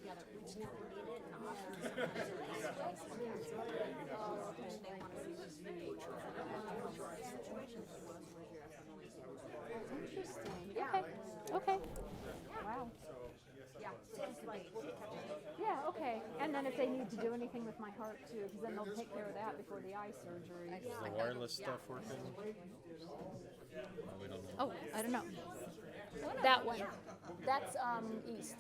together. We just never did it, and often sometimes it is. They want to see this page. Situation he was where you're Interesting. Yeah. Okay. Wow. Yeah, just like Yeah, okay. And then if they need to do anything with my heart too, because then they'll take care of that before the eye surgery. The wireless stuff working? We don't know. Oh, I don't know. That one. That's east.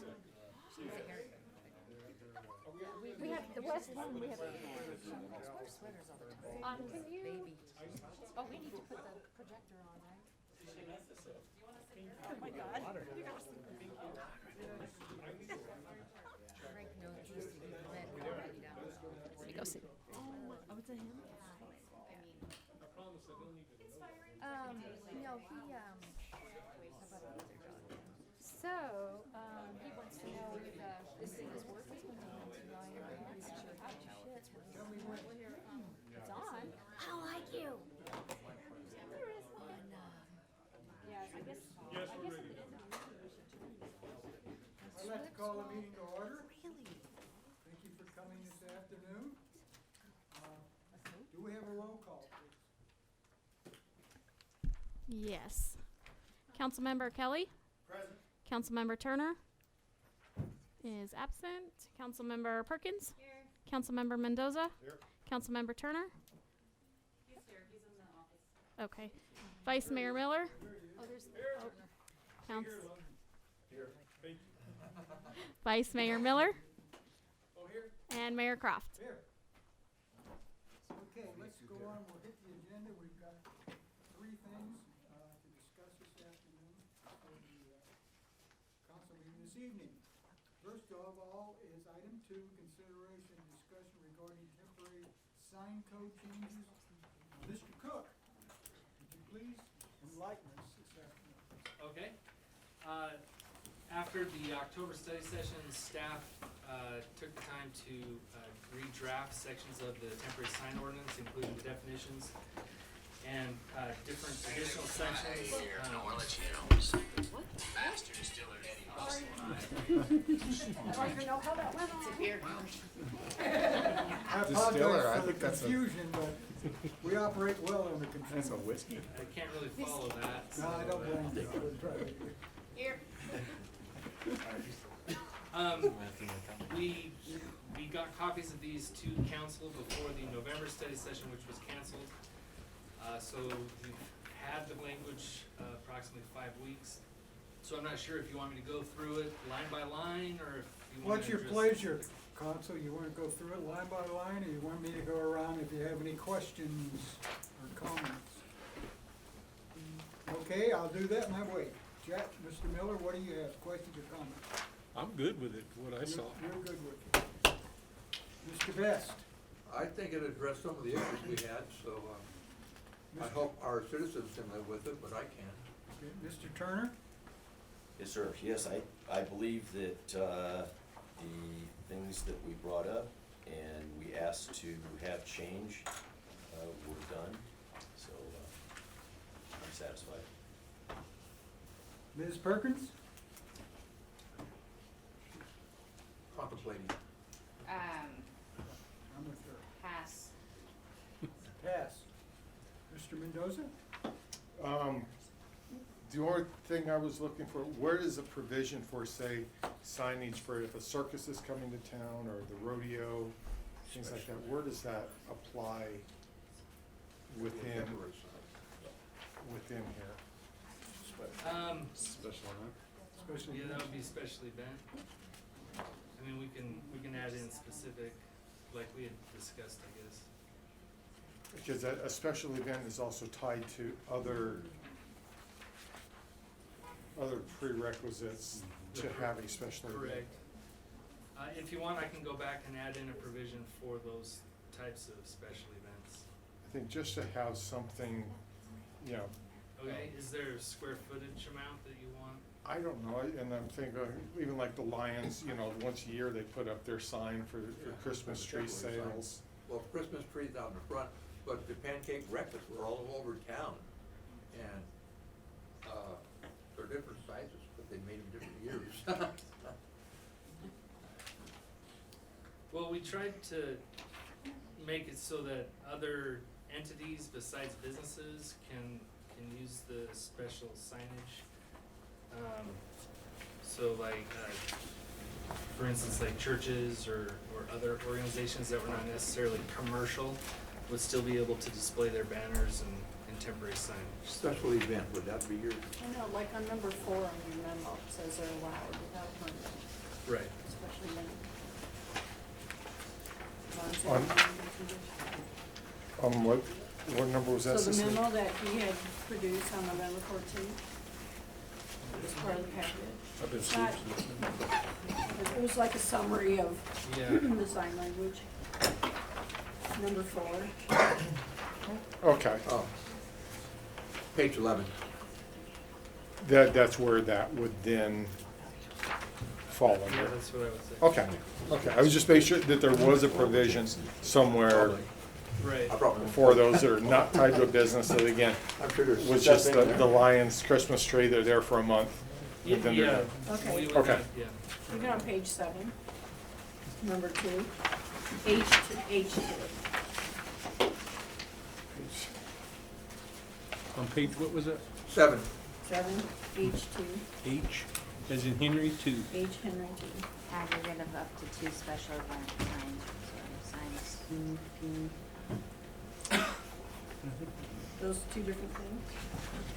We have the west one. We have. wear sweaters all the time. Can you? Baby. Oh, we need to put the projector on, right? Oh my God. You gotta sleep with me. Frank knows he's met already down. Let me go see. Oh, it's a him? No, he, So, he wants to know if this thing is working when he went to line. I'm not sure how to shit. It's on. I like you. Yeah, I guess. Yes, we're ready. I'd like to call the meeting to order. Really? Thank you for coming this afternoon. Do we have a roll call, please? Yes. Councilmember Kelly? Present. Councilmember Turner? Is absent. Councilmember Perkins? Here. Councilmember Mendoza? Here. Councilmember Turner? He's here, he's in the office. Okay. Vice Mayor Miller? Oh, there's. Oh. Here, thank you. Vice Mayor Miller? Oh, here? And Mayor Croft. Here. Okay, let's go on. We'll hit the agenda. We've got 3 things to discuss this afternoon for the council meeting this evening. First of all is item 2, consideration and discussion regarding temporary sign code changes. Mr. Cook, would you please enlighten us this afternoon? Okay. After the October study session, staff took the time to redraft sections of the temporary sign ordinance, including the definitions and different additional sections. I want to let you know. Master distiller Eddie Russell and I. I don't even know how that went on. I Distiller, I apologize for think the that's a- confusion, but we operate well under That's a confusion. whiskey. I can't really follow that. No, I don't blame you. I was trying. We got copies of these to council before the November study session, which was canceled. So we've had the language approximately 5 weeks. So I'm not sure if you want me to go through it line by line, or if you want to What's your just- pleasure, council? You want to go through it line by line, or you want me to go around if you have any questions or comments? Okay, I'll do that my way. Jack, Mr. Miller, what do you have, questions or comments? I'm good with it, what I saw. You're good with it. Mr. Best? I think it addressed some of the issues we had, so I hope our citizens can live with it, but I can. Okay, Mr. Turner? Yes, sir. Yes, I believe that the things that we brought up and we asked to have change were done, so I'm satisfied. Ms. Perkins? Contemplating. I'm with her. Pass. Pass. Mr. Mendoza? The only thing I was looking for, where is the provision for, say, signage for if a circus is coming to town, or the rodeo, things like that? Where does that apply within here? Special event? Especially. Yeah, that would be special event. I mean, we can add in specific, like we had discussed, I guess. Because a special event is also tied to other prerequisites to have a special event. Correct. If you want, I can go back and add in a provision for those types of special events. I think just to have something, you know, Okay, is there a square footage amount that you want? I don't know, and I'm thinking, even like the Lions, you know, once a year they put up their sign for Christmas tree sales. Well, Christmas trees out in the front, but the pancake breakfast were all over town. And they're different sizes, but they made them different years. we tried to make it so that other entities besides businesses can use the special signage. So like, for instance, like churches or other organizations that were not necessarily commercial would still be able to display their banners and temporary signage. Special event, would that be your? I know, like on number 4 on your memo, it says they're allowed without a permit, Right. especially when. What number was that? So the Cicely? memo that he had produced on November 14th, it was part of the packet. I've been It's not- sleeping. It was like a summary of Yeah. the sign language. Number 4. Okay, Oh. Page 11. that's where that would then fall Yeah, under. that's what I would say. Okay, I was just making sure that there was a provision somewhere Right. I brought one. for those that are not tied to a business, that again, I'm sure there's was stuff just in the there. Lions Christmas tree, they're there for a month. and then they're Yeah. done. Okay. we would Okay. not- Yeah. Even on page 7, number 2, H2. On page, what was that? 7. 7, H2, H, as in Henry, 2. H Henry 2. Aggregate of up to 2 special event signs. Those two different things?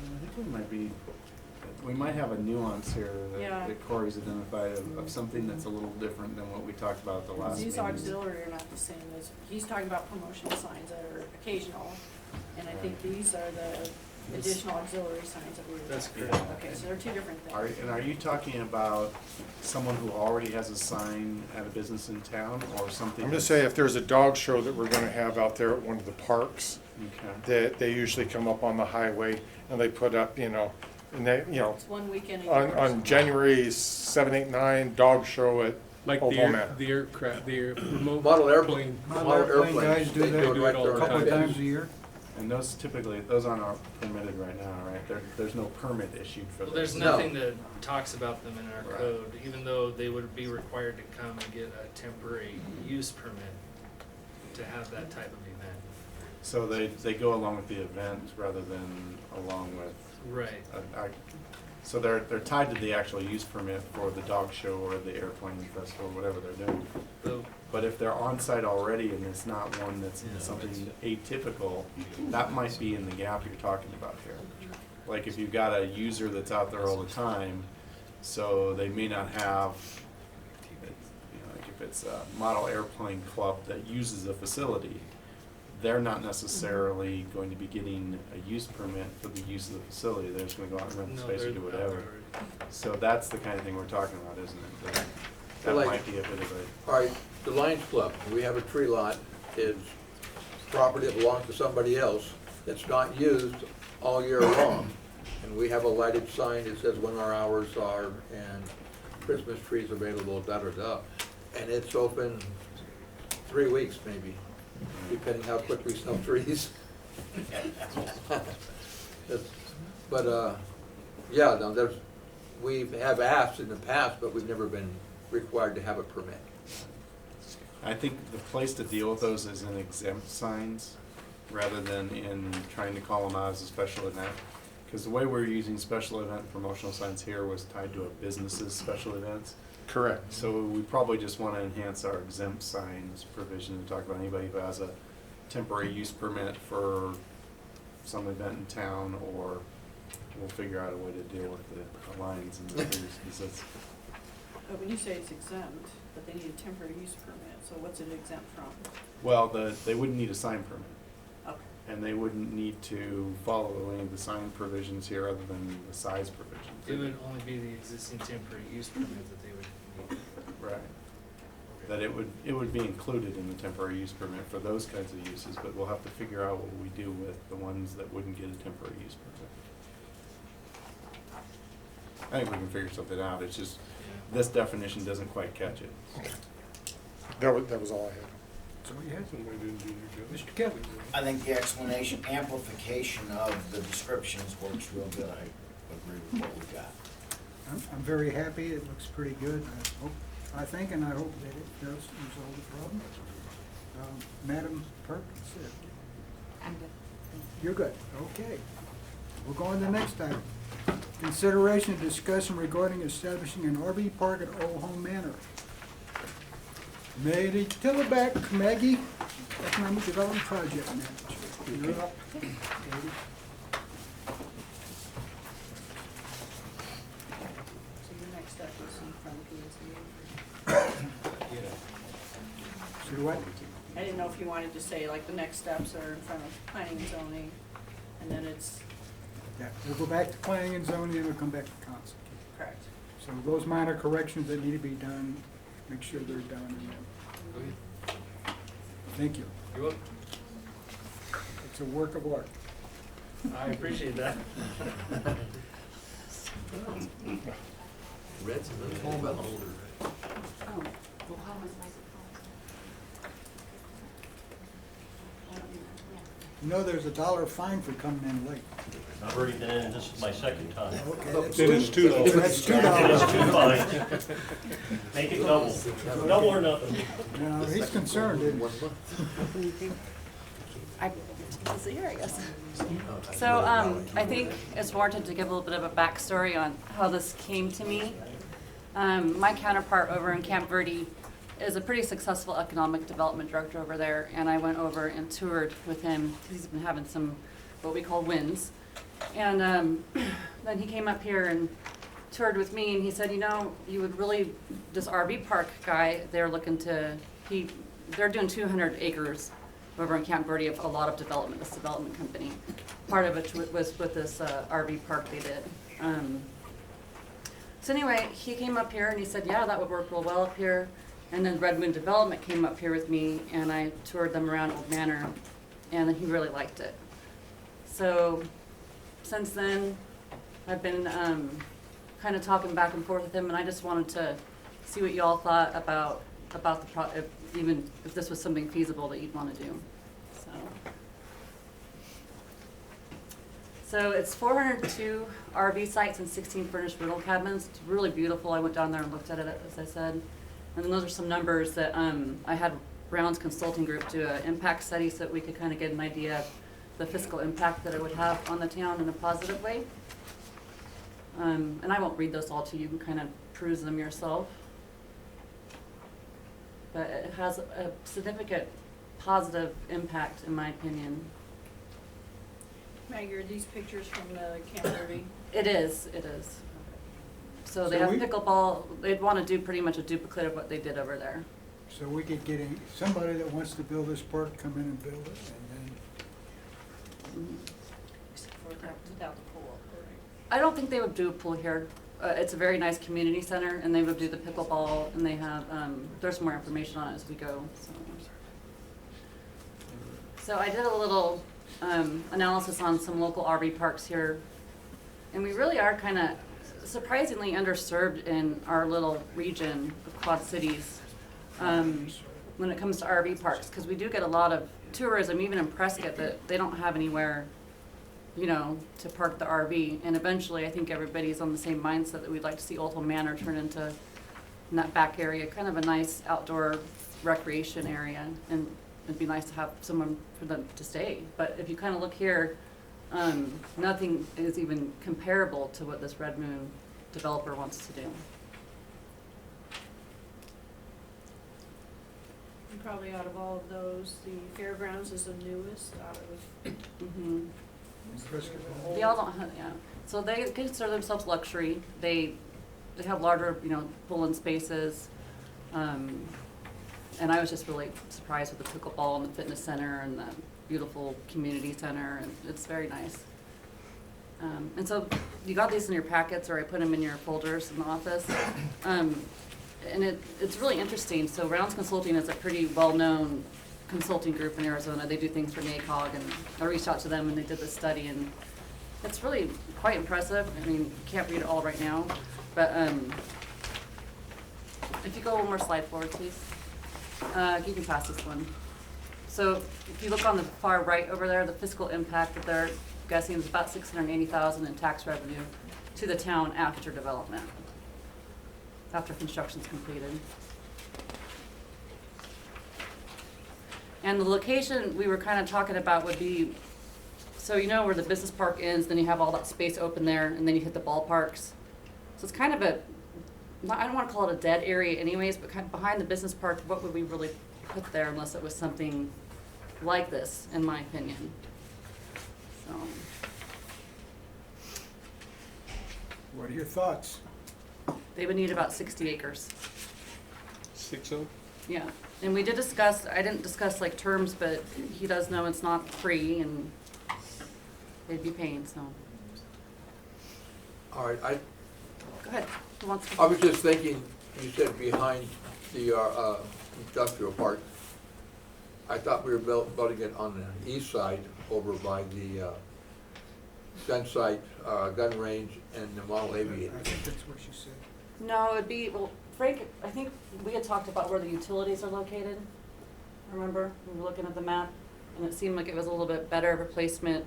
I think we might be, we might have a nuance here Yeah. that Corey's identified of something that's a little different than what we talked about at the last These meeting. auxiliary are not the same as, he's talking about promotional signs that are occasional, and I think these are the additional auxiliary signs that we were That's talking correct. about. Okay, so they're two different Are, things. and are you talking about someone who already has a sign at a business in town, or something? I'm gonna say if there's a dog show that we're gonna have out there at one of the parks, Okay. that they usually come up on the highway and they put up, and they, It's one weekend a year. on January 7, 8, 9, dog show at Like Old the Home air, Manor. the aircraft, the remote. Model airplane. Model airplane guys do They that it right all there the on couple of the times bench. a year. And those typically, those aren't permitted right now, right? There's no permit issued for Well, those. there's No. nothing that talks about them in our Right. code, even though they would be required to come and get a temporary use permit to have that type of event. So they go along with the event rather than along with Right. so they're tied to the actual use permit for the dog show or the airplane festival, whatever they're doing. So, But if they're on site already and it's not one that's Yeah, something atypical, that might be in the gap you're talking about here. Like if you've got a user that's out there all the time, so they may not have, like if it's a model airplane club that uses a facility, they're not necessarily going to be getting a use permit for the use of the facility. They're just gonna go out and rent the no, space they're or do out whatever. there already. So that's the kind of thing we're talking about, isn't it? That Like- might be a bit of a. All right, the Lions Club, we have a tree lot, is property that belongs to somebody else, that's not used all year long. And we have a lighted sign that says when our hours are and Christmas trees available, da-da-da. And it's open 3 weeks maybe, depending how quick we sell trees. But, yeah, no, we have asked in the past, but we've never been required to have a permit. I think the place to deal with those is in exempt signs, rather than in trying to call them out as a special event. Because the way we're using special event promotional signs here was tied to a business's special events. Correct. So we probably just wanna enhance our exempt signs provision and talk about anybody who has a temporary use permit for some event in town, or we'll figure out a way to deal with the Lions and the others, because that's, But when you say it's exempt, but they need a temporary use permit, so what's it exempt from? well, they wouldn't need a sign permit. Okay. And they wouldn't need to follow any of the sign provisions here other than the size provisions. It would only be the existing temporary use permit that they would need. Right. That it would be included in the temporary use permit for those kinds of uses, but we'll have to figure out what we do with the ones that wouldn't get a temporary use permit. I think we can figure something out, it's just, this definition doesn't quite catch it. That was all I had. So you had Somebody didn't do their job. Mr. Kelly. I think the explanation, amplification of the descriptions works real good. I agree with what we got. I'm very happy, it looks pretty good. I hope I think, and I hope that it does resolve the problem. Madam Perkins, I'm good. you're good, okay. We'll go on to the next item. Consideration and discussion regarding establishing an RV park at Old Home Manor. Maggie Tilleback, Maggie, Economic Development Project Manager. You're up. Katie. So your next step is in front of P&Z. So what? I didn't know if you wanted to say, like, the next steps are in front of planning and zoning, and then it's, Yeah, we'll go back to planning and zoning, and we'll come back to council. correct. So those minor corrections that need to be done, make sure they're done. And then- Thank you. You're welcome. It's a work of art. I appreciate that. Red's a little bit older. Oh, You know, there's $1 fine for coming in late. I've already been in, this is my second time. Okay, Then it's $2. That's It's $2. two fines. Make it double, double or nothing. No, he's concerned, isn't he? Here, I guess. So, I think it's warranted to give a little bit of a backstory on how this came to me. My counterpart over in Camp Verde is a pretty successful economic development director over there, and I went over and toured with him, because he's been having some, what we call wins. And then he came up here and toured with me, and he said, you know, you would really, this RV park guy, they're looking to, they're doing 200 acres over in Camp Verde of a lot of development, this development company. Part of it was with this RV park they did. So anyway, he came up here and he said, yeah, that would work real well up here. And then Red Moon Development came up here with me, and I toured them around Old Manor, and he really liked it. So since then, I've been kind of talking back and forth with him, and I just wanted to see what y'all thought about the even if this was something feasible that you'd want to do. So it's 402 RV sites and 16 furnished rental cabins. It's really beautiful. I went down there and looked at it, as I said. And then those are some numbers that I had Brown's Consulting Group do an impact study so that we could kind of get an idea of the fiscal impact that it would have on the town in a positive way. And I won't read those all to you. You can kind of peruse them yourself. But it has a significant positive impact, in my opinion. Maggie, are these pictures from the Camp Verde? It is, it is. So they So have we- pickleball, they'd want to do pretty much a duplicate of what they did over there. So we could get somebody that wants to build this park, come in and build it, and then, Except for without the pool, correct? I don't think they would do a pool here. It's a very nice community center, and they would do the pickleball, and they have, there's more information on it as we go, so. So I did a little analysis on some local RV parks here, and we really are kind of surprisingly underserved in our little region of Quad Cities when it comes to RV parks, because we do get a lot of tourism, even in Prescott, that they don't have anywhere, you know, to park the RV. And eventually, I think everybody's on the same mindset that we'd like to see Old Home Manor turn into, in that back area, kind of a nice outdoor recreation area. And it'd be nice to have someone for them to stay. But if you kind of look here, nothing is even comparable to what this Red Moon developer wants to do. And probably out of all of those, the fairgrounds is the newest out of, Mm-hmm. Prescott. They all don't have, yeah. So they consider themselves luxury. They have larger, you know, pull-in spaces. And I was just really surprised with the pickleball and the fitness center and the beautiful community center, and it's very nice. And so you got these in your packets, or I put them in your folders in the office. And it's really interesting. So Rounds Consulting is a pretty well-known consulting group in Arizona. They do things for NACOG, and I reached out to them and they did this study, and it's really quite impressive. I mean, can't read it all right now, but if you go one more slide forward, please. You can pass this one. So if you look on the far right over there, the fiscal impact that they're guessing is about $680,000 in tax revenue to the town after development. after construction's completed. And the location we were kind of talking about would be, so you know where the business park ends, then you have all that space open there, and then you hit the ballparks. So it's kind of a, I don't want to call it a dead area anyways, but kind of behind the business park, what would we really put there unless it was something like this, in my opinion? So, What are your thoughts? they would need about 60 acres. 60? Yeah, and we did discuss, I didn't discuss like terms, but he does know it's not free and they'd be paying, so. All right, Go ahead, who wants to? I was just thinking, you said behind the industrial park. I thought we were building it on the east side over by the gun site, gun range and the model aviator. I think that's what she said. No, it'd be, well, Frank, I think we had talked about where the utilities are located. Remember, we were looking at the map, and it seemed like it was a little bit better of a placement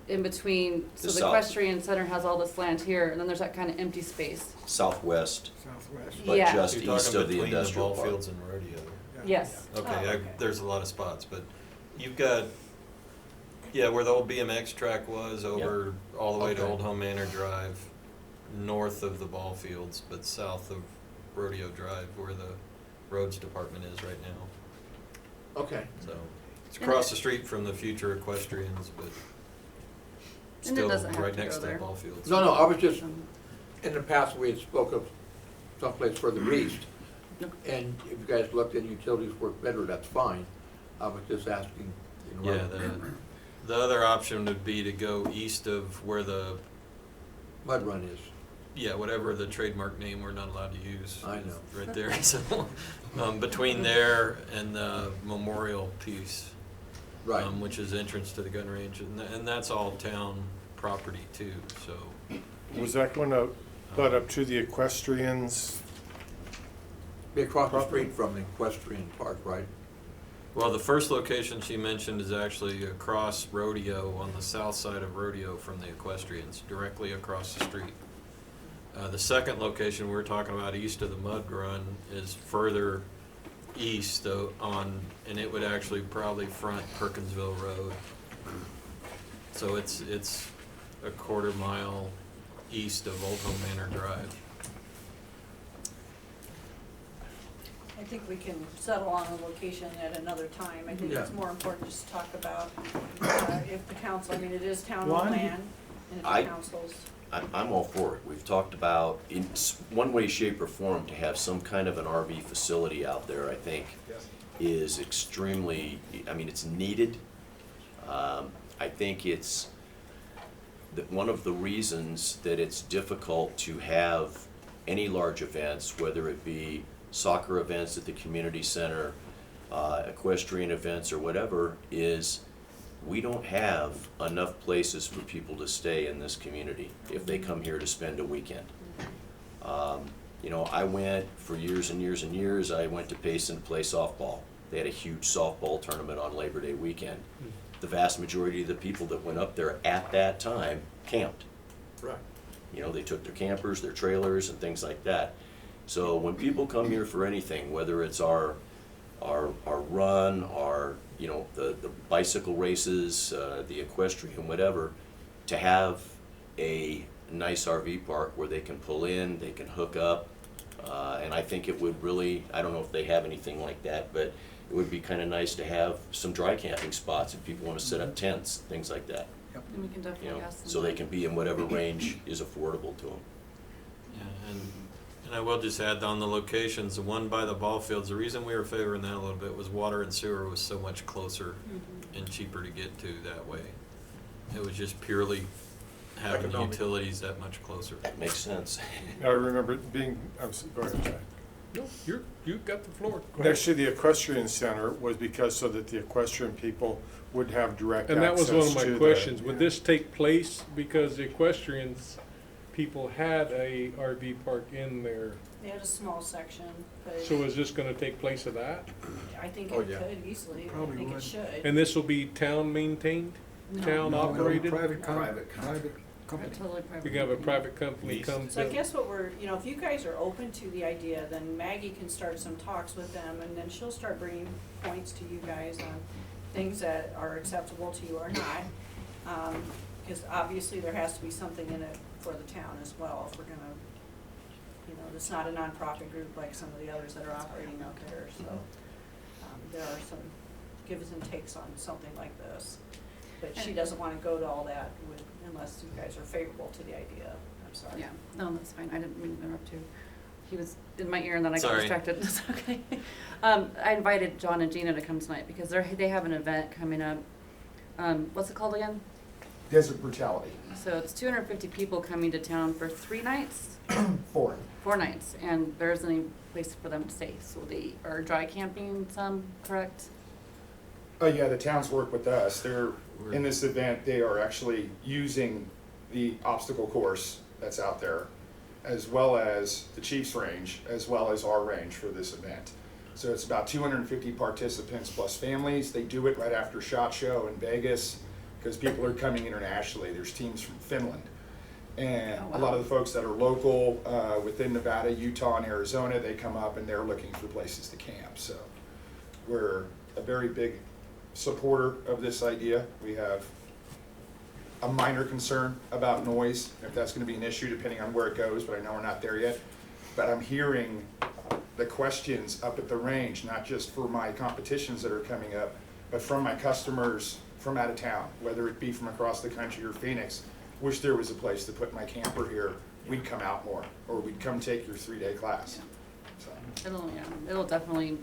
in between, so The the south. equestrian center has all this land here, and then there's that kind of empty space. Southwest, Southwest. but Yeah. just You're east talking of the between industrial ball park. fields and rodeo. Yes. Okay, Oh, okay. there's a lot of spots, but you've got, yeah, where the old BMX track was, over all the way to Okay. Old Home Manor Drive, north of the ball fields, but south of Rodeo Drive, where the roads department is right now. Okay. So it's across the street from the future equestrians, but And it still doesn't have right to next go to the there. ball fields. No, I was just, Um, in the past, we had spoke of someplace further east. Yep. And if you guys looked and utilities work better, that's fine. I was just asking, you know. Yeah, the other option would be to go east of where the, Mud Run is. yeah, whatever the trademark name we're not allowed to use. I know. Right there, so, between there and the memorial piece. Right. Which is entrance to the gun range, and that's all town property too, so. Was that going to butt up to the equestrians? Be across the street from the equestrian park, right? Well, the first location she mentioned is actually across Rodeo, on the south side of Rodeo from the equestrians, directly across the street. The second location we're talking about east of the Mud Run is further east on, and it would actually probably front Perkinsville Road. So it's a quarter mile east of Old Home Manor Drive. I think we can settle on a location at another time. I think it's Yeah. more important just to talk about if the council, I mean, it is town Well, land, and if I- the council's. I'm all for it. We've talked about, in one way, shape, or form, to have some kind of an RV facility out there, I think, is extremely, I mean, it's needed. I think it's one of the reasons that it's difficult to have any large events, whether it be soccer events at the community center, equestrian events, or whatever, is we don't have enough places for people to stay in this community if they come here to spend a weekend. You know, I went for years and years and years, I went to Payson to play softball. They had a huge softball tournament on Labor Day weekend. The vast majority of the people that went up there at that time camped. Right. You know, they took their campers, their trailers, and things like that. So when people come here for anything, whether it's our run, our, you know, the bicycle races, the equestrian, whatever, to have a nice RV park where they can pull in, they can hook up, and I think it would really, I don't know if they have anything like that, but it would be kind of nice to have some dry camping spots if people want to set up tents, things like that. And we can You definitely know, ask them. so they can be in whatever range is affordable to them. Yeah, and I will just add on the locations, the one by the ball fields, the reason we were favoring that a little bit was water and sewer was so much closer and cheaper to get to that way. It was just purely having Economic. utilities that much closer. That makes sense. I remember being, go ahead, Jack. No, you got the floor. Go ahead. Next to the equestrian center was because so that the equestrian people would have direct And that access was one of to my the- questions. Would this take place because the equestrians people had a RV park in there? They had a small section, but So is this gonna take place of that? I think Oh, it yeah. could easily, I Probably think would. it should. And this will be town maintained? No. Town No, operated? Private, Private private company. Totally private. We can have a private company Leased. come So I to, guess what we're, you know, if you guys are open to the idea, then Maggie can start some talks with them, and then she'll start bringing points to you guys on things that are acceptable to you or not. Because obviously there has to be something in it for the town as well, if we're gonna, you know, it's not a nonprofit group like some of the others that are operating out there, so. There are some gives and takes on something like this, but she doesn't wanna go to all that unless you guys are favorable to the idea. I'm sorry. Yeah, no, that's fine. I didn't mean to interrupt you. He was in my ear and then I got Sorry. distracted. It's okay. I invited John and Gina to come tonight because they have an event coming up. What's it called again? Desert Brutality. So it's 250 people coming to town for 3 nights? 4. 4 nights, and there isn't any place for them to stay, so they are dry camping some, correct? Yeah, the towns work with us. They're, in this event, they are actually using the obstacle course that's out there, as well as the Chiefs range, as well as our range for this event. So it's about 250 participants plus families. They do it right after SHOT Show in Vegas, because people are coming internationally. There's teams from Finland. And a lot of the folks that are local within Nevada, Utah, and Arizona, they come up and they're looking for places to camp. So we're a very big supporter of this idea. We have a minor concern about noise, if that's going to be an issue, depending on where it goes, but I know we're not there yet. But I'm hearing the questions up at the range, not just for my competitions that are coming up, but from my customers from out of town, whether it be from across the country or Phoenix. Wish there was a place to put my camper here, we'd come out more, or we'd come take your 3-day class. So. It'll definitely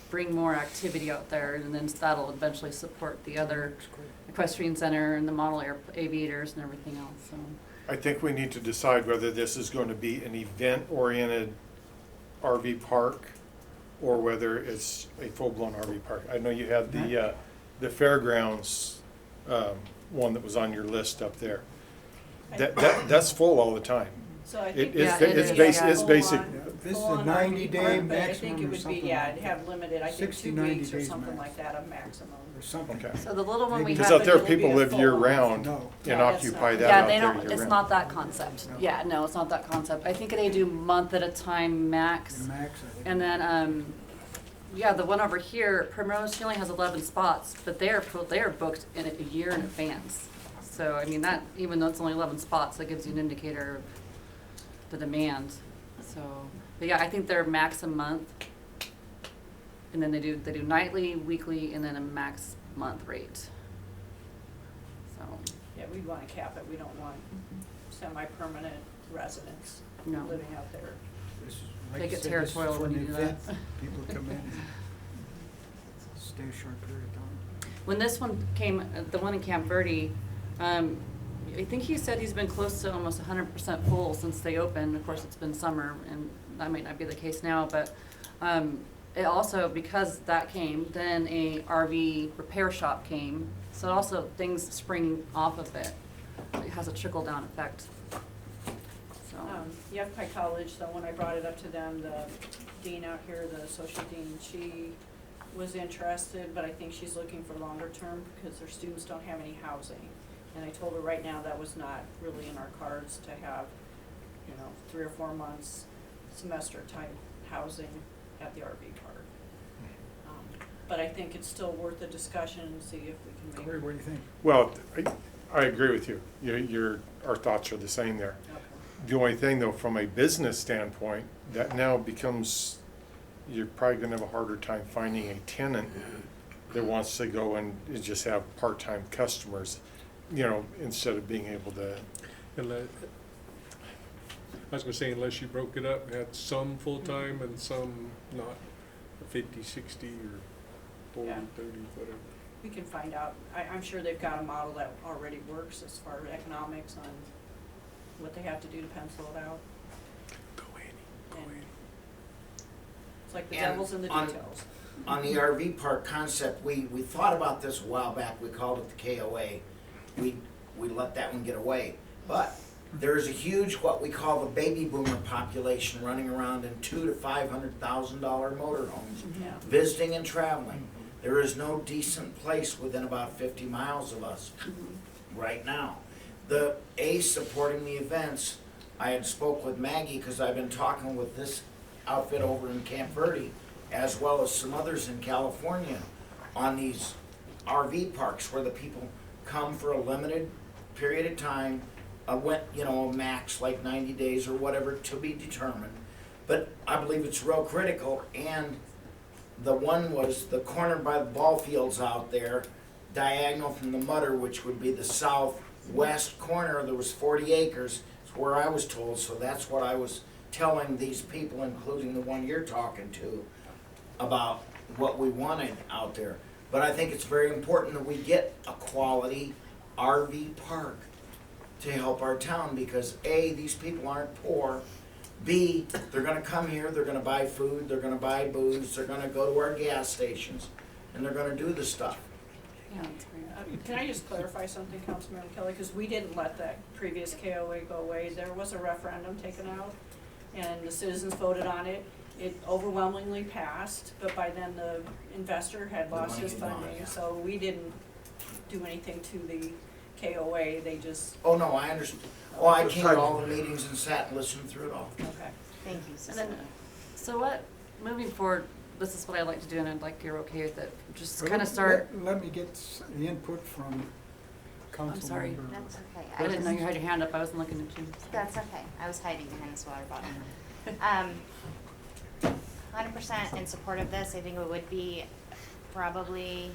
bring more activity out there, and then that'll eventually support the other equestrian center and the model aviators and everything else, so. I think we need to decide whether this is going to be an event-oriented RV park or whether it's a full-blown RV park. I know you had the fairgrounds one that was on your list up there. That's full all the time. So I think. It's basic. This is a 90-day maximum I think it or would be, something yeah, like it'd that. have limited, I think 60, 2 90 weeks or days something max. like that, a maximum. Or something. Okay. So the little one we have. Because out there, But it'll people be a live full- year-round No. and No, that's occupy not- that Yeah, out they there don't, year-round. it's not that concept. No. Yeah, no, it's not that concept. I think they do month at a time max. The max, I think. And then, yeah, the one over here, Primrose, she only has 11 spots, but they are booked in a year in advance. So, I mean, that, even though it's only 11 spots, that gives you an indicator of the demand. So, but yeah, I think they're max a month. And then they do nightly, weekly, and then a max month rate. So, Yeah, we'd wanna cap it, we don't want semi-permanent residents No. living out there. This is, like Make I it said, territorial this is for when an you do event. that. People come in and stay a short period of time. when this one came, the one in Camp Verde, I think he said he's been close to almost 100% full since they opened. Of course, it's been summer, and that might not be the case now, but it also, because that came, then a RV repair shop came, so also things spring off of it. It has a trickle-down effect. So, Yavapai College, so when I brought it up to them, the dean out here, the social dean, she was interested, but I think she's looking for longer term because their students don't have any housing. And I told her right now that was not really in our cards to have, 3 or 4 months semester type housing at the RV park. But I think it's still worth a discussion and see if we can make. Corey, what do you think? Well, I agree with you. Our thoughts are the same there. Okay. The only thing though, from a business standpoint, that now becomes, you're probably gonna have a harder time finding a tenant that wants to go and just have part-time customers, instead of being able to. I was gonna say, unless you broke it up, had some full-time and some not, 50, 60, or 40, Yeah. 30, whatever. We can find out. I'm sure they've got a model that already works as far as economics on what they have to do to pencil it out. Go Annie, And it's like the And devil's in the on- details. On the RV park concept, we thought about this a while back, we called it the KOA. We let that one get away. But there's a huge, what we call the baby boomer population running around in $200,000 to $500,000 motorhomes, Yeah. visiting and traveling. There is no decent place within about 50 miles of us right now. supporting the events. I had spoke with Maggie, because I've been talking with this outfit over in Camp Verde, as well as some others in California, on these RV parks where the people come for a limited period of time, max like 90 days or whatever to be determined. But I believe it's real critical, and the one was the corner by the ball fields out there, diagonal from the Mutter, which would be the southwest corner. There was 40 acres, is where I was told, so that's what I was telling these people, including the one you're talking to, about what we wanted out there. But I think it's very important that we get a quality RV park to help our town, because A, these people aren't poor, B, they're gonna come here, they're gonna buy food, they're gonna buy booze, they're gonna go to our gas stations, and they're gonna do the stuff. Yeah, that's great. Can I just clarify something, Councilman Kelly, because we didn't let that previous KOA go away. There was a referendum taken out, and the citizens voted on it. It overwhelmingly passed, but by then the investor had The lost money his had gone, funding, yeah. so we didn't do anything to the KOA, they just, Oh, no, I understand. Oh, I came to all the meetings and sat and listened through it all. okay. Thank you, And Cecilia. then, so what, moving forward, this is what I'd like to do, and I'd like you're okay with it. Just kind of start, Let me get the input from council sorry. member. That's okay. I didn't know you had your hand up, I wasn't looking at you. That's okay. I was hiding behind this water bottle. 100% in support of this. I think it would be probably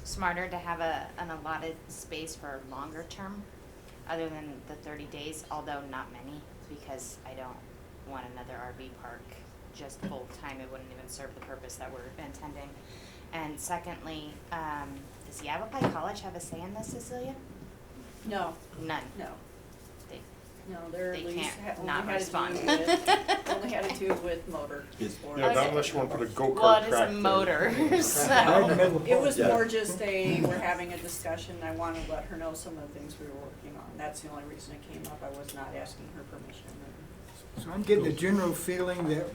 smarter to have an allotted space for longer term, other than the 30 days, although not many, because I don't want another RV park just full time. It wouldn't even serve the purpose that we're intending. And secondly, does Yavapai College have a say in this, Cecilia? No, None. no, They, no, they're They at least, can't only not had to respond. do with, only had to do with motor sports. Yeah, not unless you wanna put a go-kart well, it is track a there. motor, Right in the so. middle of It was Yeah. more just we're having a discussion, I wanted to let her know some of the things we were working on. That's the only reason it came up, I was not asking her permission. So I'm getting a general feeling that,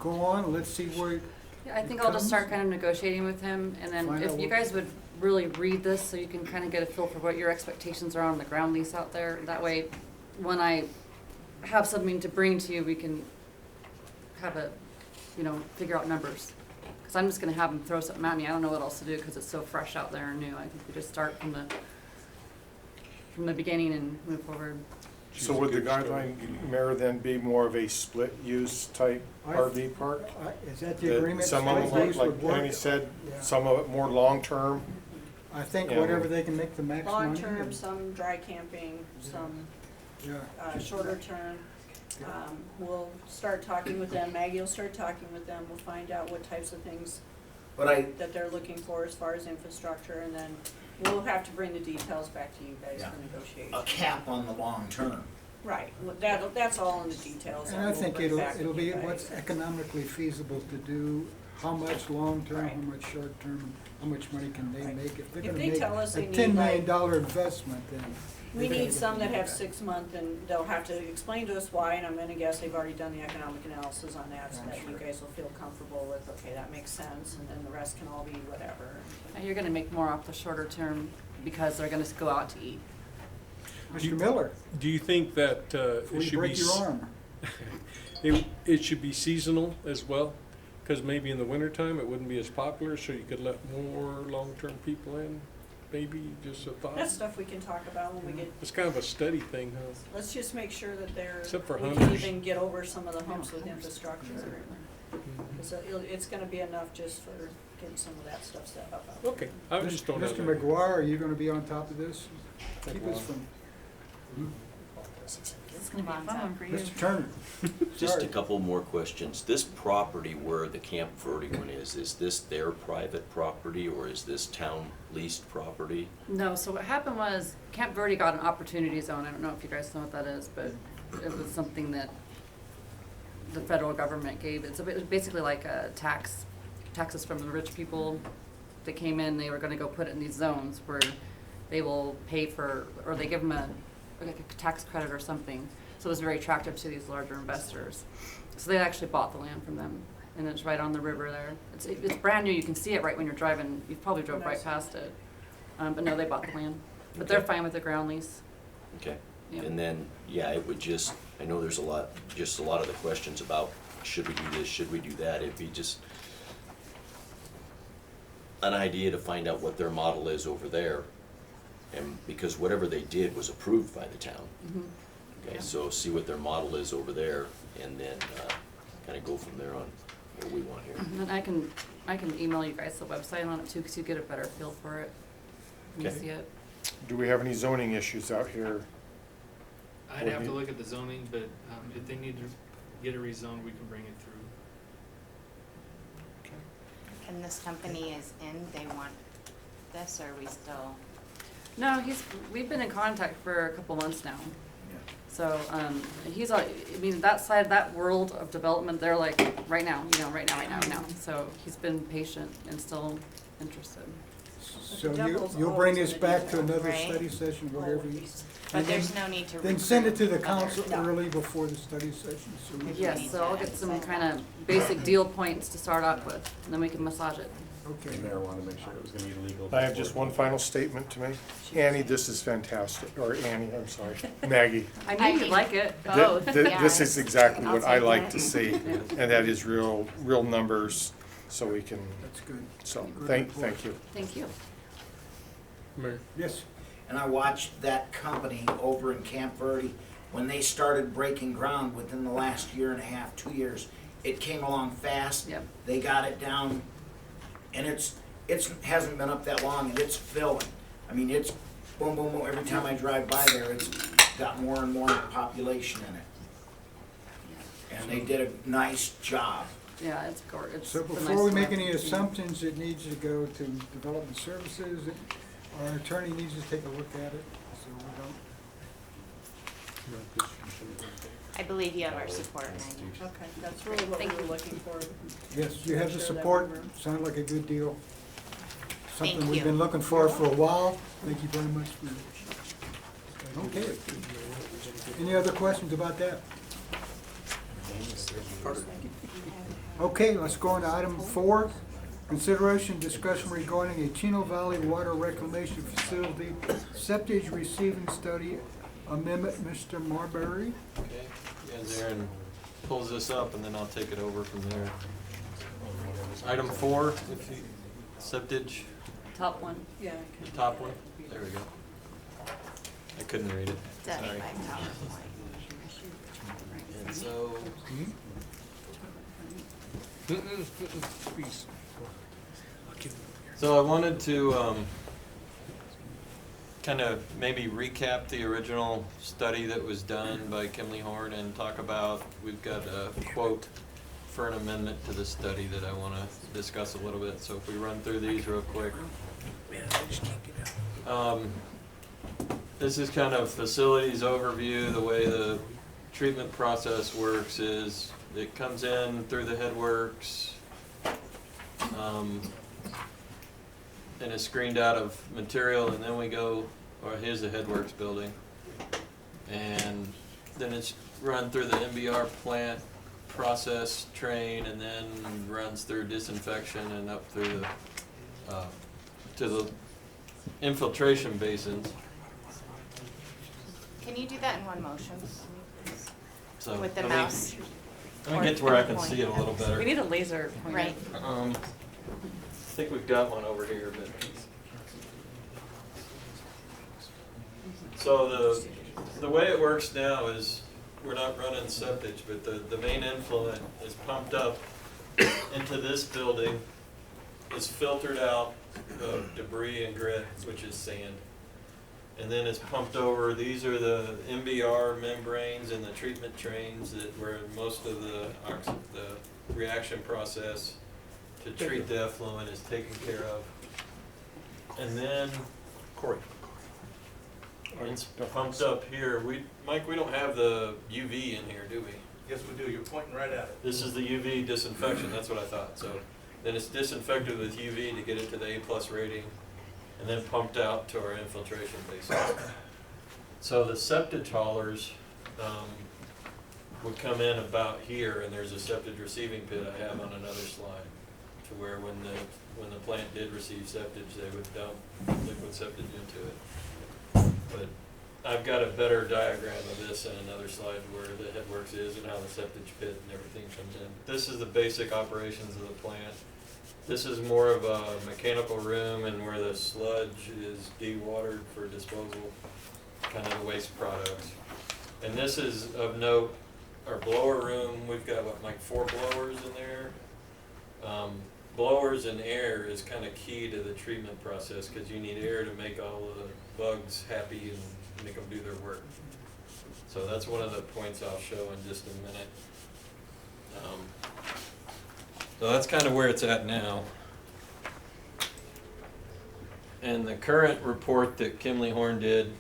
go on, let's see where, Yeah, I think I'll just start kind of negotiating with him, and then Find if out you what- guys would really read this, so you can kind of get a feel for what your expectations are on the ground lease out there. That way, when I have something to bring to you, we can have figure out numbers. Because I'm just gonna have them throw something at me, I don't know what else to do, because it's so fresh out there and new. I think we just start from the beginning and move forward. So would the guideline, Mayor, then be more of a split-use type RV park? is that the That agreement? some of Split them, use like would work? Amy said, Yeah. some of it more long-term? I think Yeah. whatever they can make the maximum. Long-term, some dry camping, some Yeah. shorter term. We'll start talking with them, Maggie will start talking with them, we'll find out what types of things But that they're looking for as far as infrastructure, and then we'll have to bring the details back to you guys Yeah. for negotiation. a cap on the long term. Right, well, that's all in the details. And that I we'll think bring it'll, back to it'll you be guys. what's economically feasible to do, how much long-term, Right. how much short-term, how much money can they Right. make? If they're If gonna they make tell us a they need, $10 like- million investment, then. We they're need gonna some that do have 6 month, and they'll have to explain to us why, and I'm gonna guess they've already done the economic analysis on that, so I'm that you sure. guys will feel comfortable with, okay, that makes sense, and then the rest can all be whatever. And you're gonna make more off the shorter term, because they're gonna go out to eat. Mr. Miller, Do you think that before it you should be, break your arm. it should be seasonal as well? Because maybe in the wintertime, it wouldn't be as popular, so you could let more long-term people in, maybe, just a thought? That's stuff we can talk about when we get, It's kind of a study thing, huh? let's just make sure that Except for we can hunters. even get over some of the humps with infrastructure. So it's gonna be enough just for getting some of that stuff set up. Okay, I was just throwing that Mr. out there. McGuire, are you gonna be on top of this? Keep us from, It's gonna be a fun one for you. Mr. Turner. Just a Sorry. couple more questions. This property where the Camp Verde one is this their private property or is this town leased property? No, so what happened was Camp Verde got an opportunity zone. I don't know if you guys know what that is, but it was something that the federal government gave. It was basically like a taxes from the rich people that came in. They were gonna go put it in these zones where they will pay for, or they give them like a tax credit or something. So it was very attractive to these larger investors. So they actually bought the land from them, and it's right on the river there. It's brand new. You can see it right when you're driving. You've probably drove right past it. But no, they bought the land. But they're Okay. fine with the ground lease. Okay. Yeah. And then, yeah, it would just, I know there's a lot of the questions about, should we do this, should we do that? It'd be just an idea to find out what their model is over there. And because whatever they did was approved by the town. Mhm. Okay, so see what their model is over there and then kind of go from there on what we want here. And then I can email you guys the website on it too, because you get a better feel for it when you Okay. see it. Do we have any zoning issues out here? I'd have to look at the zoning, but if they need to get it rezoned, we can bring it through. And this company is in, they want this, or are we still? No, we've been in contact for a couple months now. So, I mean, that side, that world of development, they're like, right now. So he's been patient and still interested. So you'll bring this back to another Right. study session, whatever you. But and then- there's no need to. Then send it to the recruit council other- early before the study session, so we. Yes, so I'll get some kind of basic deal points to start off with, and then we can massage it. Okay. The mayor wanted to make sure it was gonna be legal. I have just one final statement to make. Annie, this is fantastic, or Annie, I'm sorry, Maggie. I I knew you'd mean- like it. Both, This yeah. is exactly I'll what I take like it. to see, and that is real numbers, so we can, That's good. so, Good thank report. you. Thank you. Mayor. Yes, And I watched that company over in Camp Verde, when they started breaking ground within the last year and a half, 2 years, it came along fast. Yep. They got it down, and it's hasn't been up that long, and it's filling. I mean, it's boom, boom, boom, every time I drive by there, it's got more and more population in it. And they did a nice job. Yeah, it's gorgeous. so before we make any assumptions, it needs to go to Development Services. Our attorney needs to take a look at it, so we don't. I believe you have our support, Maggie. Okay, that's really what we Thank were you. looking for. Yes, you have the Make sure that support, we were- sounded like a good deal. Thank Something we've you. been looking for a while. Thank you very much for. Okay. Any other questions about that? Okay, let's go on to item 4. Consideration discussion regarding a Chino Valley Water Reclamation Facility Septage Receiving Study Amendment. Mr. Marbury? Okay, as Aaron pulls this up, and then I'll take it over from there. Item 4, if you, septage, Top one. Yeah. the top one, there we go. I couldn't read it, sorry. 75 PowerPoint. And so, Please. so I wanted to, kind of maybe recap the original study that was done by Kimley Horn and talk about, we've got a quote for an amendment to the study that I want to discuss a little bit, so if we run through these real quick. This is kind of facilities overview. The way the treatment process works is it comes in through the headworks, and is screened out of material, and then we go, or here's the headworks building. And then it's run through the MBR plant process train, and then runs through disinfection and up through the, to the infiltration basins. Can you do that in one motion? So With the let me- mouse? Let me get to where I can see it a little better. We need a laser pointer. Right. I think we've got one over here, but. So the way it works now is we're not running septage, but the main influent is pumped up into this building, is filtered out the debris and grit, which is sand. And then it's pumped over, these are the MBR membranes and the treatment trains that where most of the reaction process to treat the effluent is taken care of. And then Corey. it's pumped up here. Mike, we don't have the UV in here, do we? Yes, we do, you're pointing right at it. This is the UV disinfection, that's what I thought. So then it's disinfected with UV to get it to the A+ rating, and then pumped out to our infiltration basin. So the septage haulers would come in about here, and there's a septage receiving pit I have on another slide. to where when the plant did receive septage, they would dump liquid septage into it. But I've got a better diagram of this in another slide where the headworks is and how the septage pit and everything comes in. This is the basic operations of the plant. This is more of a mechanical room and where the sludge is dewatered for disposal, kind of the waste products. And this is of note, our blower room, we've got what, like 4 blowers in there. Blowers and air is kind of key to the treatment process because you need air to make all the bugs happy and make them do their work. So that's one of the points I'll show in just a minute. So that's kind of where it's at now. And the current report that Kimley Horn did,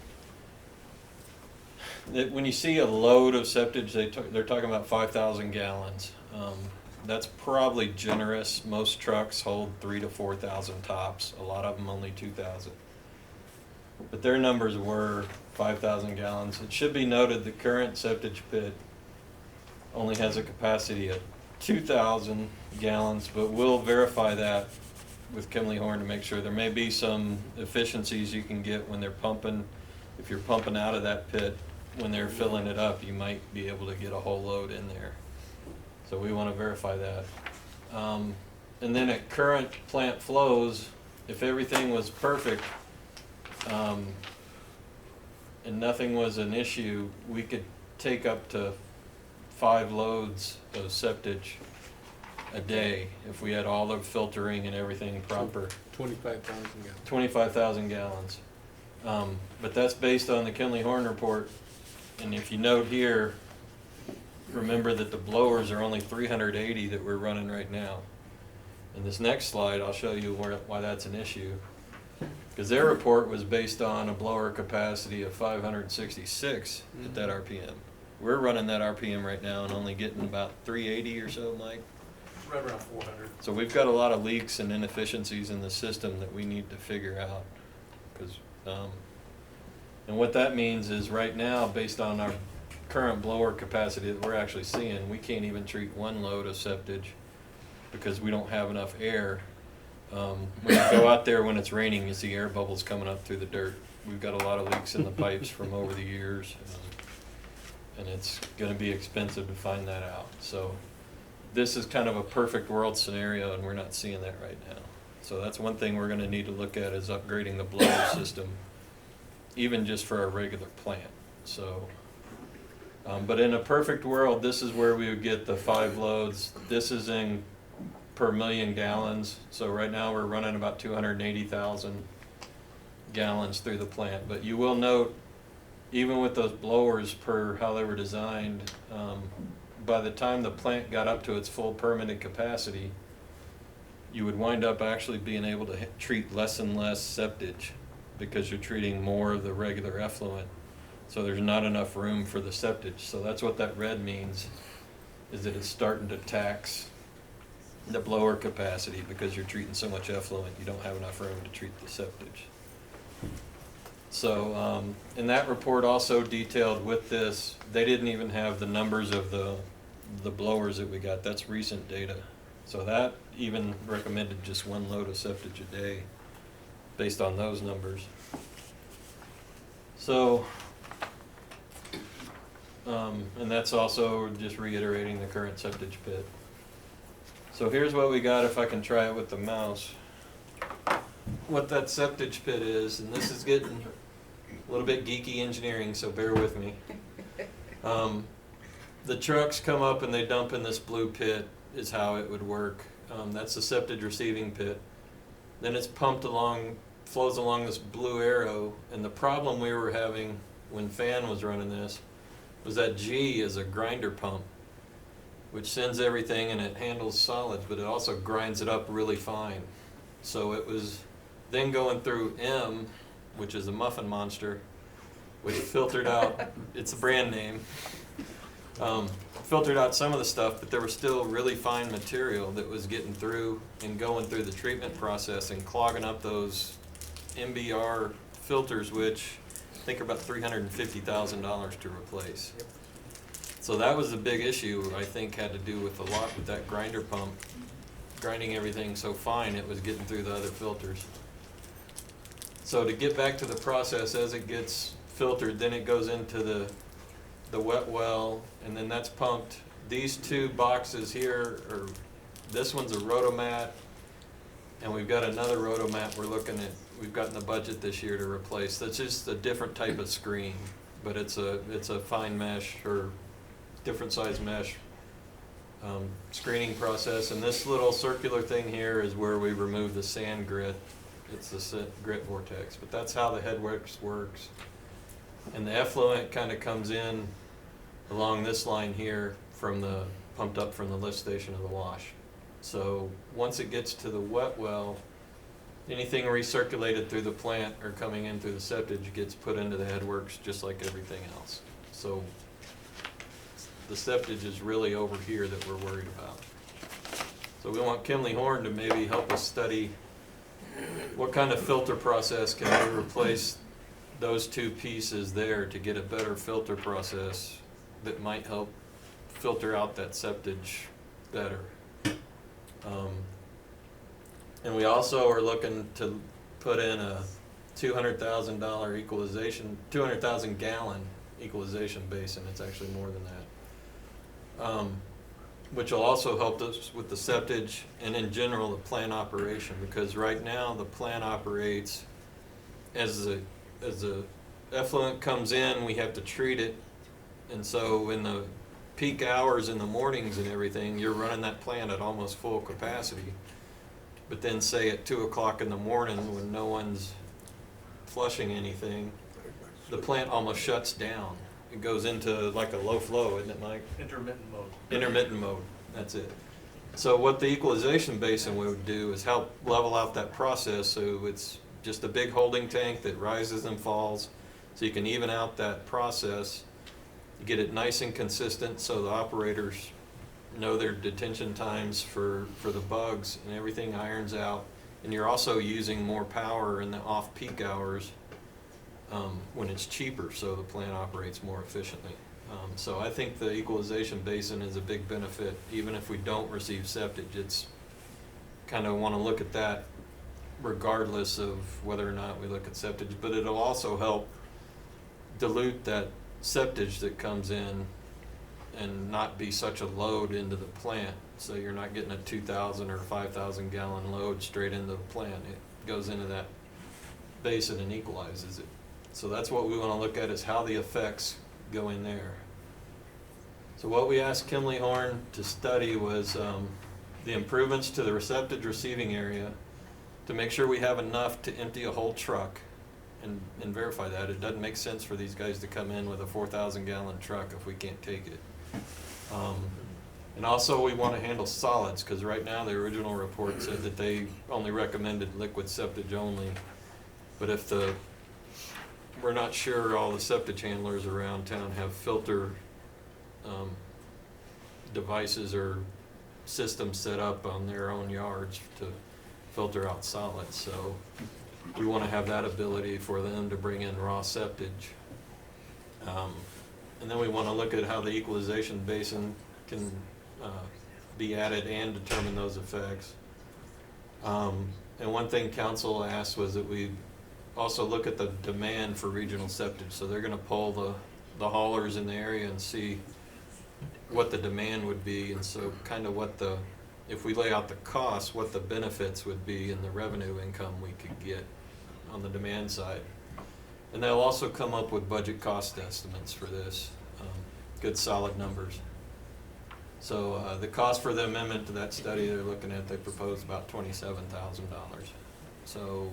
that when you see a load of septage, they're talking about 5,000 gallons. That's probably generous. Most trucks hold 3,000 to 4,000 tops. A lot of them only 2,000. But their numbers were 5,000 gallons. It should be noted the current septage pit only has a capacity of 2,000 gallons, but we'll verify that with Kimley Horn to make sure. There may be some efficiencies you can get when they're pumping. If you're pumping out of that pit, when they're filling it up, you might be able to get a whole load in there. So we want to verify that. And then at current plant flows, if everything was perfect and nothing was an issue, we could take up to 5 loads of septage a day if we had all the filtering and everything proper. 25,000 gallons. 25,000 gallons. But that's based on the Kimley Horn report. And if you note here, remember that the blowers are only 380 that we're running right now. In this next slide, I'll show you why that's an issue. Because their report was based on a blower capacity of 566 at that RPM. We're running that RPM right now and only getting about 380 or so, Mike. Right around 400. So we've got a lot of leaks and inefficiencies in the system that we need to figure out. And what that means is right now, based on our current blower capacity that we're actually seeing, we can't even treat 1 load of septage because we don't have enough air. When you go out there when it's raining, you see air bubbles coming up through the dirt. We've got a lot of leaks in the pipes from over the years, and it's going to be expensive to find that out. So this is kind of a perfect world scenario, and we're not seeing that right now. So that's one thing we're going to need to look at is upgrading the blower system, even just for our regular plant. So, but in a perfect world, this is where we would get the 5 loads. This is in per million gallons. So right now we're running about 280,000 gallons through the plant. But you will note, even with those blowers per how they were designed, by the time the plant got up to its full permitted capacity, you would wind up actually being able to treat less and less septage because you're treating more of the regular effluent. So there's not enough room for the septage. So that's what that red means, is that it's starting to tax the blower capacity because you're treating so much effluent, you don't have enough room to treat the septage. So, and that report also detailed with this, they didn't even have the numbers of the blowers that we got. That's recent data. So that even recommended just 1 load of septage a day based on those numbers. So, and that's also just reiterating the current septage pit. So here's what we got if I can try it with the mouse. What that septage pit is, and this is getting a little bit geeky engineering, so bear with me. The trucks come up and they dump in this blue pit is how it would work. That's the septage receiving pit. Then it's pumped along, flows along this blue arrow, and the problem we were having when Fan was running this was that G is a grinder pump, which sends everything and it handles solids, but it also grinds it up really fine. So it was then going through M, which is a muffin monster, which filtered out, it's a brand name, filtered out some of the stuff, but there was still really fine material that was getting through and going through the treatment process and clogging up those MBR filters, which I think are about $350,000 to replace. So that was a big issue, I think, had to do with a lot with that grinder pump. grinding everything so fine it was getting through the other filters. So to get back to the process, as it gets filtered, then it goes into the wet well, and then that's pumped. These two boxes here are, this one's a rotomat, and we've got another rotomat we've got in the budget this year to replace. That's just a different type of screen, but it's a fine mesh or different size mesh screening process. And this little circular thing here is where we remove the sand grit. It's the grit vortex, but that's how the headworks works. And the effluent kind of comes in along this line here pumped up from the lift station of the wash. So once it gets to the wet well, anything recirculated through the plant or coming in through the septage gets put into the headworks just like everything else. So the septage is really over here that we're worried about. So we want Kimley Horn to maybe help us study what kind of filter process can we replace those two pieces there to get a better filter process that might help filter out that septage better. And we also are looking to put in a $200,000 equalization, 200,000 gallon equalization basin. It's actually more than that. Which will also help us with the septage and in general the plant operation, because right now the plant operates as the effluent comes in, we have to treat it, and so in the peak hours in the mornings and everything, you're running that plant at almost full capacity. But then say at 2 o'clock in the morning when no one's flushing anything, the plant almost shuts down. It goes into like a low flow, isn't it, Mike? Intermittent mode. Intermittent mode, that's it. So what the equalization basin would do is help level out that process, so it's just a big holding tank that rises and falls, so you can even out that process, get it nice and consistent so the operators know their detention times for the bugs, and everything irons out. And you're also using more power in the off-peak hours when it's cheaper, so the plant operates more efficiently. So I think the equalization basin is a big benefit, even if we don't receive septage. It's kind of want to look at that regardless of whether or not we look at septage, but it'll also help dilute that septage that comes in and not be such a load into the plant. So you're not getting a 2,000 or 5,000 gallon load straight into the plant. It goes into that basin and equalizes it. So that's what we want to look at, is how the effects go in there. So what we asked Kimley Horn to study was the improvements to the receptive receiving area to make sure we have enough to empty a whole truck and verify that. It doesn't make sense for these guys to come in with a 4,000 gallon truck if we can't take it. And also we want to handle solids, because right now the original report said that they only recommended liquid septage only. But if we're not sure all the septic handlers around town have filter devices or systems set up on their own yards to filter out solids. So we want to have that ability for them to bring in raw septage. And then we want to look at how the equalization basin can be added and determine those effects. And one thing council asked was that we also look at the demand for regional septage. So they're going to poll the haulers in the area and see what the demand would be, and so kind of if we lay out the costs, what the benefits would be and the revenue income we could get on the demand side. And they'll also come up with budget cost estimates for this, good solid numbers. So the cost for the amendment to that study they're looking at, they proposed about $27,000. So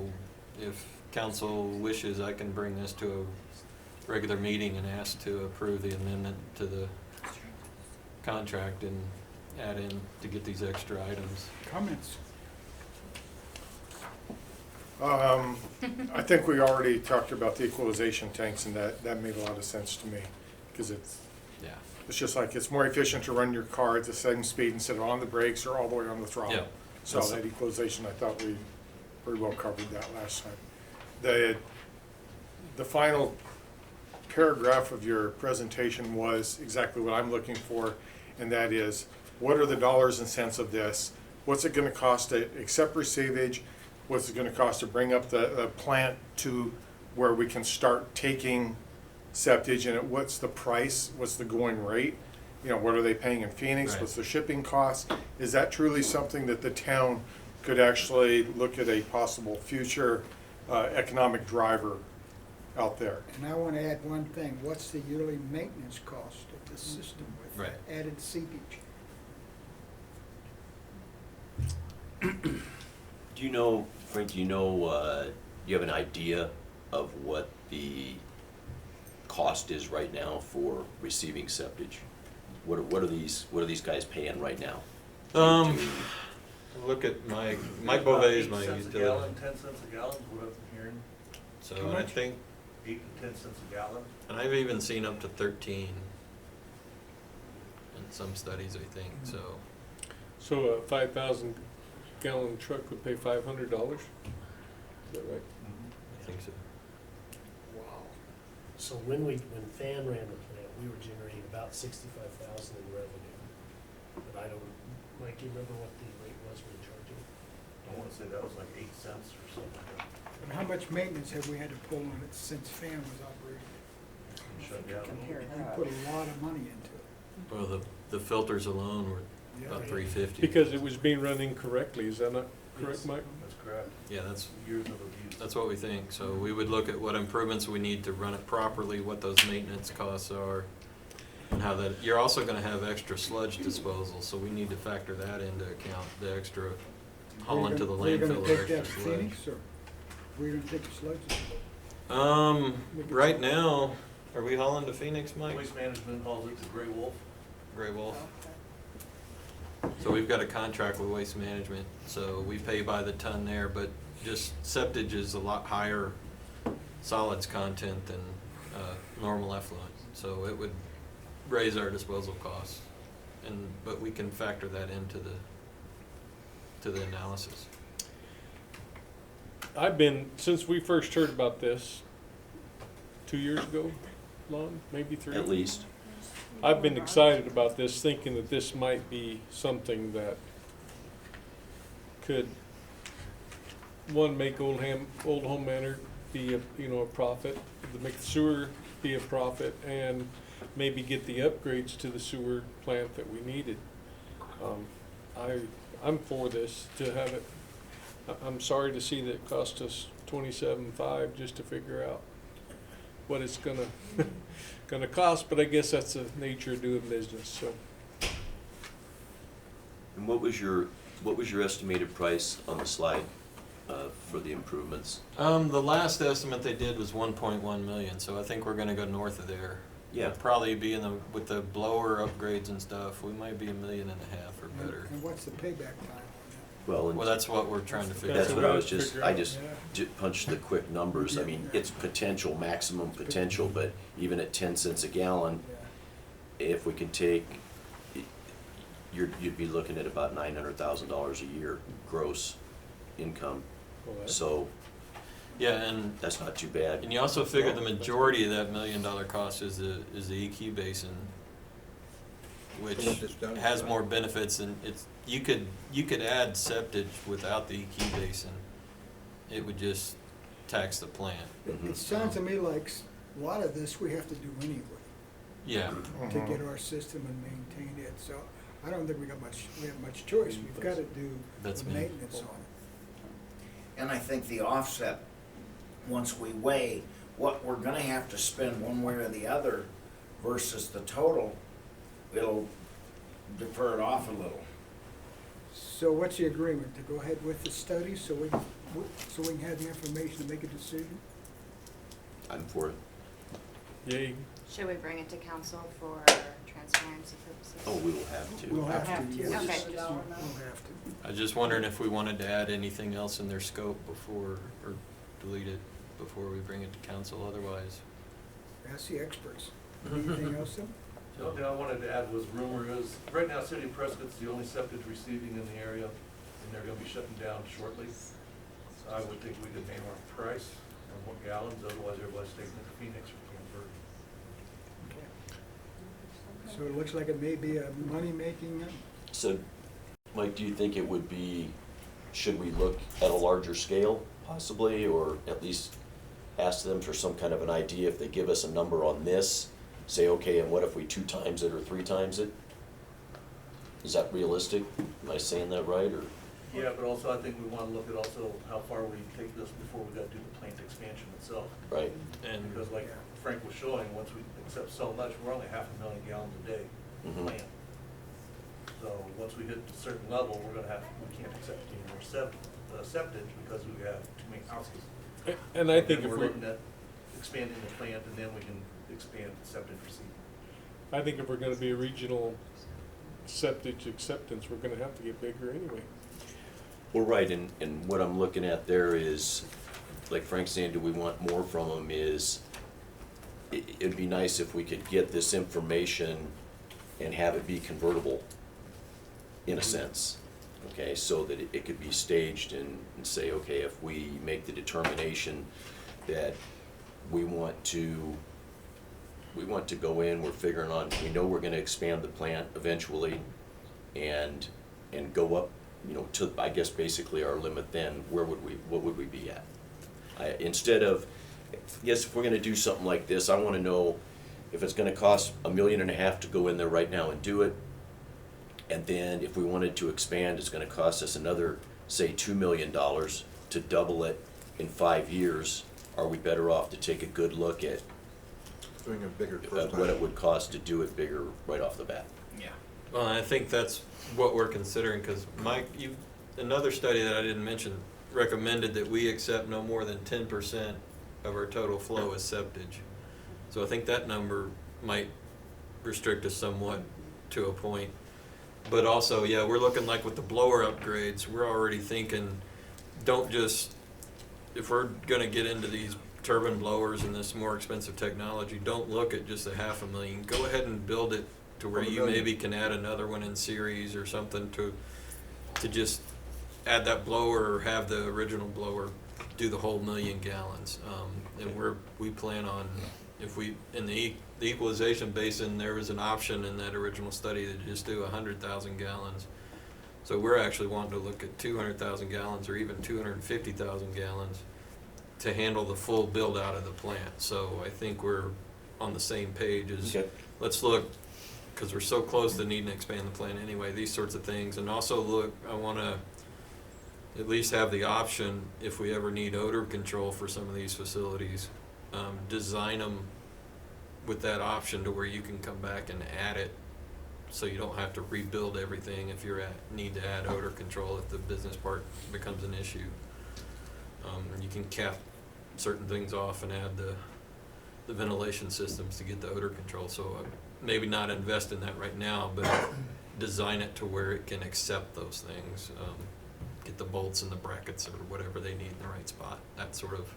if council wishes, I can bring this to a regular meeting and ask to approve the amendment to the contract and add in to get these extra items. Comments? I think we already talked about the equalization tanks, and that made a lot of sense to me, because it's just like, it's more efficient to run your car at the same speed instead of on the brakes or all the way on the throttle. Yeah. So that equalization, I thought we pretty well covered that last time. The final paragraph of your presentation was exactly what I'm looking for, and that is, what are the dollars and cents of this? what's it gonna cost to accept receivage? What's it gonna cost to bring up the plant to where we can start taking septage, and what's the price, what's the going rate? You know, what are they paying in Phoenix, Right. what's the shipping cost? Is that truly something that the town could actually look at a possible future economic driver out there? And I wanna add one thing, what's the yearly maintenance cost of the system with Right. added seepage? Do you know, Frank, do you have an idea of what the cost is right now for receiving septage? What are these guys paying right now? Look at Mike Beauvais is my 8 cents a utility. gallon, 10 cents a gallon, is what I'm hearing, So How and I much? think, 8 to 10 cents a gallon. and I've even seen up to 13 in some studies, I think, so. So a 5,000 gallon truck would pay $500? Is that right? I think so. Wow. So when Fan ran the plant, we were generating about 65,000 in revenue. But I don't, Mike, do you remember what the rate was we were charging? I wanna say that was like 8 cents or something like that. And how much maintenance have we had to pull on it since FAN was operating? Shut down. We put a lot of money into it. Well, the filters alone were about Yeah. $350. Because it was being run incorrectly, is that not correct, Yes, Mike? That's correct. Yeah, that's Years of abuse. That's what we think. So we would look at what improvements we need to run it properly, what those maintenance costs are, and how that, you're also gonna have extra sludge disposal, so we need to factor that into account, the extra hauling to the Where you landfill gonna or take extra that to sludge. Phoenix, or where you gonna take the sludge? Right now, are we hauling to Phoenix, Mike? Waste management hauls it to Gray Wolf. Gray Wolf? So we've got a contract with Waste Management, so we pay by the ton there, but just septage is a lot higher solids content than normal effluent, so it would raise our disposal costs. But we can factor that into the analysis. I've been, since we first heard about this, 2 years ago, Lon, maybe 3? At least. I've been excited about this, thinking that this might be something that could, one, make Old Home Manor be a profit, make the sewer be a profit, and maybe get the upgrades to the sewer plant that we needed. I'm for this, to have it. I'm sorry to see that it cost us $27,500 just to figure out what it's gonna cost, but I guess that's the nature of doing business, so. And what was your estimated price on the slide for the improvements? The last estimate they did was 1.1 million, so I think we're gonna go north of there. Yeah. We'll probably be with the blower upgrades and stuff, we might be $1.5 million or better. And what's the payback time Well, and Well, that's what we're trying to figure out. that's what I was Figure just, out. I just punched the quick numbers. I mean, it's potential, maximum potential, but even at 10 cents a gallon, on that? if we can take, you'd be looking at about $900,000 a year gross income. Well, that's- So Yeah, and that's not too bad. you also figure the majority of that $1 million cost is the EQ basin, which What this does, has right? more benefits than you could add septage without the EQ basin. It would just tax the plant. It sounds to me like a lot of this we have to do anyway, Yeah, to get our system and maintain it, so I don't think we have much choice, we've gotta do That's the me. maintenance on it. And I think the offset, once we weigh what we're gonna have to spend one way or the other versus the total, it'll defer it off a little. So what's the agreement, to go ahead with the study, so we can have the information to make a decision? I'm for it. Yay. Should we bring it to council for transparency purposes? Oh, we will have to. We'll have to, yes. Okay. We'll have to. I was just wondering if we wanted to add anything else in their scope before, or delete it before we bring it to council, otherwise. Ask the experts. Anything else, Tim? The only thing I wanted to add was rumor is, right now, City of Prescott's the only septic receiving in the area, and they're gonna be shutting down shortly. So I would think we could name our price and what gallons, otherwise everybody's taking it to Phoenix or Canberra. So it looks like it may be a money-making, So Mike, do you think it would be, should we look at a larger scale possibly, or at least ask them for some kind of an idea if they give us a number on this? Say, okay, and what if we 2 times it or 3 times it? Is that realistic? Am I saying that right, or? Yeah, but also I think we wanna look at also how far we take this before we gotta do the plant expansion itself. Right. And Because like Frank was showing, once we accept so much, we're only 500,000 gallons a day Mhm. plant. So once we hit a certain level, we can't accept any more septage because we have too many houses. And I think if we're we're, looking at expanding the plant, and then we can expand septic receipt. I think if we're gonna be a regional septic acceptance, we're gonna have to get bigger anyway. Well, right, and what I'm looking at there is, like Frank's saying, do we want more from them, is it'd be nice if we could get this information and have it be convertible, in a sense, okay, so that it could be staged and say, okay, if we make the determination that we want to go in, we're figuring on, we know we're gonna expand the plant eventually and go up, you know, to, I guess, basically our limit, then what would we be at? Instead of, yes, if we're gonna do something like this, I wanna know if it's gonna cost $1.5 million to go in there right now and do it. And then if we wanted to expand, it's gonna cost us another, say, $2 million to double it in 5 years. Are we better off to take a good look at Doing a bigger first what time. it would cost to do it bigger right off the bat? Yeah. Well, I think that's what we're considering, because Mike, another study that I didn't mention recommended that we accept no more than 10% of our total flow as septage. So I think that number might restrict us somewhat to a point. But also, yeah, we're looking like with the blower upgrades, we're already thinking, don't just, if we're gonna get into these turbine blowers and this more expensive technology, don't look at just a $500,000. Go ahead and build it to where you maybe can add another one in series or something to just add that blower or have the original blower do the whole 1 million gallons. And we plan on, if we, in the equalization basin, there was an option in that original study to just do 100,000 gallons. So we're actually wanting to look at 200,000 gallons or even 250,000 gallons to handle the full build out of the plant. So I think we're on the same page as, Okay. let's look, because we're so close to needing to expand the plant anyway, these sorts of things. And also look, I want to at least have the option, if we ever need odor control for some of these facilities, design them with that option to where you can come back and add it, so you don't have to rebuild everything if you need to add odor control if the business part becomes an issue. You can cap certain things off and add the ventilation systems to get the odor control. So maybe not invest in that right now, but design it to where it can accept those things. Get the bolts and the brackets or whatever they need in the right spot. That sort of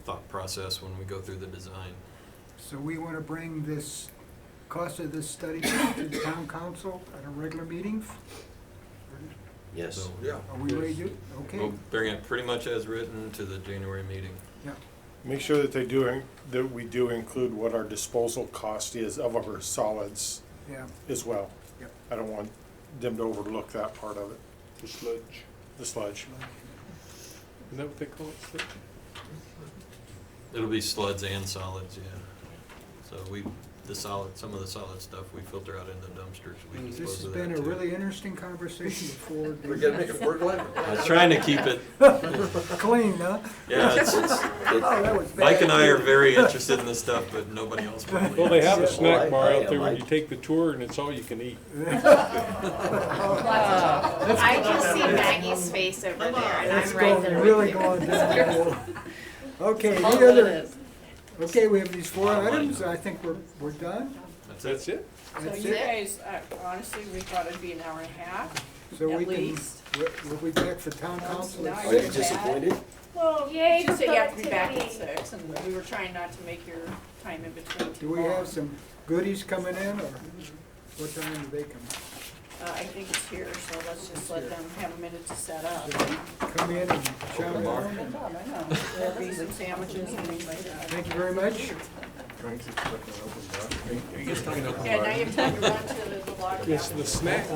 thought process when we go through the design. So we want to bring this cost of this study to the town council at a regular meeting? Yes. So, Yeah. Are we ready to, okay? we'll bring it pretty much as written to the January meeting. Yeah. Make sure that that we do include what our disposal cost is of our solids Yeah, as well. Yep. I don't want them to overlook that part of it, The sludge. the sludge. Is that what they call it? Sludge? It'll be sludds and solids, yeah. So some of the solid stuff we filter out into dumpsters. We this dispose has of been that a too. really interesting conversation before. We're gonna make it work like I was trying to keep it, Clean, huh? yeah, Oh, that was bad. Mike and I are very interested in this stuff, but nobody else probably Well, they is. have a Well, snack bar I out there am. when you take the tour and it's all you can eat. I just see Maggie's face over there, and It's I'm right going, there really with you. going down. Okay, All any that it other, is. okay, we have these 4 items, I think we're done. That's it? So That's you it. guys, honestly, we thought it'd be an hour and a half. So At we can, least. we'll be back for town council Now at Are you you're 6. disappointed? Well, Yay you just for said you have to be back at productivity. 6, and we were trying not to make your time in between Do too we long. have some goodies coming in, or what time do they come? I think it's here, so let's just let them have a minute to set up. Come in and chow Good down? job, I know. There'll be some sandwiches and things like that. Thank you very much. Yeah, now you have time to run to the locker. Yes, the snack